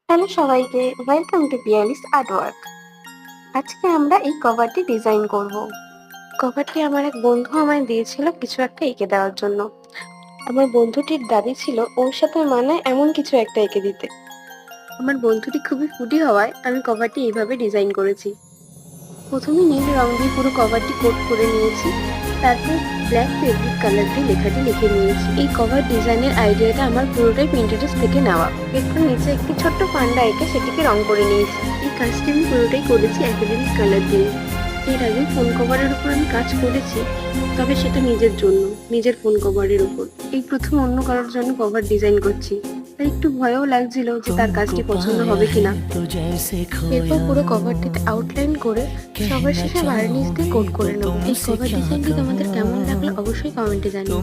Hello সবাইকে, welcome to Piyali's artwork. আজকে আমরা এই কভারটি ডিজাইন করব। কভারটি আমার এক বন্ধু আমায় দিয়েছিল কিছু একটা এঁকে দেওয়ার জন্য। আমার বন্ধুটির দাবি ছিল ওর সাথে মানায় এমন কিছু একটা এঁকে দিতে। আমার বন্ধুটি খুবই ফুডি হওয়ায় আমি কভারটি এইভাবে ডিজাইন করেছি। প্রথমে নীল রং দিয়ে পুরো কভারটি কোট করে নিয়েছি, তারপর ব্ল্যাক ফেব্রিক কালার দিয়ে লেখাটি লিখে নিয়েছি। এই কভার ডিজাইনের আইডিয়াটা আমার পুরোটাই পিন্টারেস্ট থেকে নেওয়া। এরপর নিচে একটি ছোট্ট পান্ডা এঁকে সেটিকে রং করে নিয়েছি। এই কাজটি আমি পুরোটাই করেছি অ্যাক্রিলিক কালার দিয়ে। এর আগে ফোন কভারের উপর আমি কাজ করেছি, তবে সেটা নিজের জন্য, নিজের ফোন কভারের উপর। এই প্রথম অন্য কারোর জন্য কভার ডিজাইন করছি, তাই একটু ভয়ও লাগছিল যে তার কাজটি পছন্দ হবে কিনা। এরপর পুরো কভারটিতে আউটলাইন করে সবার শেষে ভার্নিশ দিয়ে কোট করে নেব। এই কভার ডিজাইনটি তোমাদের কেমন লাগলো অবশ্যই কমেন্টে জানিও।